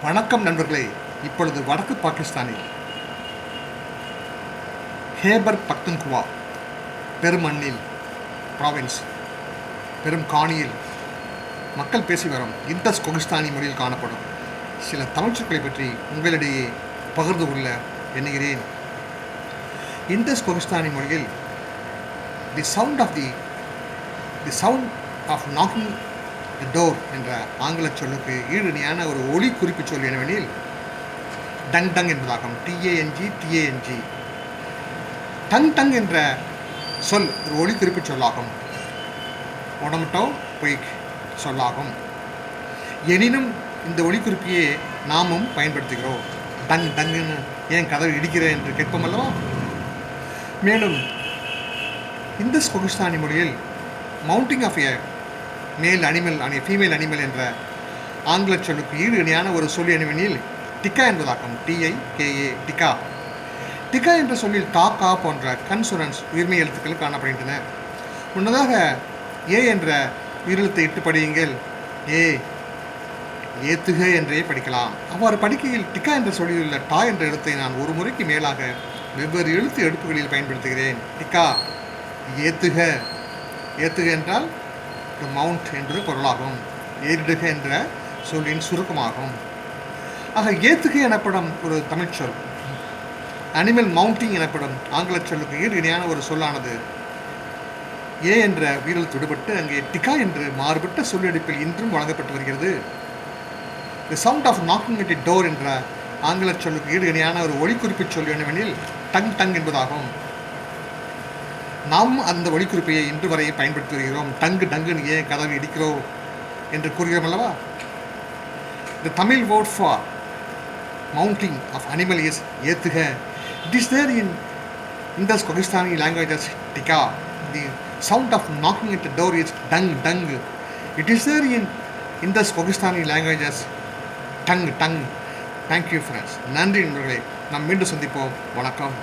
வணக்கம் நண்பர்களே. இப்பொழுது வடக்கு பாகிஸ்தானில் ஹேபர் பக்துன்குவா பெருமண்ணில் ப்ராவின்ஸ் பெரும் காணியில் மக்கள் பேசி வரும் இந்தஸ் கொகிஸ்தானி மொழியில் காணப்படும் சில தமிழ் சொற்களை பற்றி உங்களிடையே பகிர்ந்து கொள்ள எண்ணுகிறேன். இந்தஸ் கொகிஸ்தானி மொழியில் the sound of knocking the door என்ற ஆங்கில சொல்லுக்கு ஈடுணையான ஒரு ஒலி குறிப்பு சொல் என்னவெனில் டங் டங் என்பதாகும். TANG. டங் டங் என்ற சொல் ஒரு ஒலி குறிப்பு சொல்லாகும். ஒடமட்டோ பொய் சொல்லாகும். எனினும் இந்த ஒலி குறிப்பையே நாமும் பயன்படுத்துகிறோம். டங் டங்குன்னு ஏன் கதவு இடிக்கிறேன் என்று கேட்போம் அல்லவா? மேலும் இந்த கொகிஸ்தானி மொழியில் மவுண்டிங் ஆஃப் எ மேல் அனிமல் ஃபீமேல் அனிமல் என்ற ஆங்கில சொல்லுக்கு ஈடு இணையான ஒரு சொல் என்னவெனில் டிக்கா என்பதாகும். TIKA டிக்கா. டிக்கா என்ற சொல்லில் டா கா போன்ற கன்சொனன்ஸ் உயிர்மை எழுத்துக்கள் காணப்படுகின்றன. முன்னதாக ஏ என்ற உயிரெழுத்தை இட்டு படியுங்கள். ஏத்துக என்றே படிக்கலாம். அவ்வாறு படிக்கையில் டிக்கா என்ற சொல்லில் உள்ள டா என்ற எழுத்தை நான் ஒரு முறைக்கு மேலாக வெவ்வேறு எழுத்து எடுப்புகளில் பயன்படுத்துகிறேன். டிக்கா, ஏத்துக. ஏத்துக என்றால் மவுண்ட் என்று பொருளாகும். ஏறிடுக என்ற சொல்லின் சுருக்கமாகும். ஆக ஏத்துக எனப்படும் ஒரு தமிழ் சொல் அனிமல் மவுண்டிங் எனப்படும் ஆங்கில சொல்லுக்கு ஈடு இணையான ஒரு சொல்லானது ஏ என்ற உயிரெழுத்து விடுபட்டு அங்கே டிகா என்று மாறுபட்ட சொல்லெடுப்பில் இன்றும் வழங்கப்பட்டு வருகிறது. The sound of knocking at a door என்ற ஆங்கில சொல்லுக்கு ஈடு இணையான ஒரு ஒலிக்குறிப்பு சொல் என்னவெனில் டங் டங் என்பதாகும். நாம் அந்த ஒலிக்குறிப்பையை இன்று வரை பயன்படுத்தி வருகிறோம். டங்கு டங்குன்னு ஏன் கதவு இடிக்கிறோம் என்று கூறுகிறோம் அல்லவா? The Tamil word for mounting of animal is ஏத்துக. It is there in Indus Pakistani language as tika. The sound of knocking at the door is dung dung. It is there in Indus Pakistani language as tongue tongue. Thank you friends. நன்றி நண்பர்களே. நாம் மீண்டும் சந்திப்போம். வணக்கம்.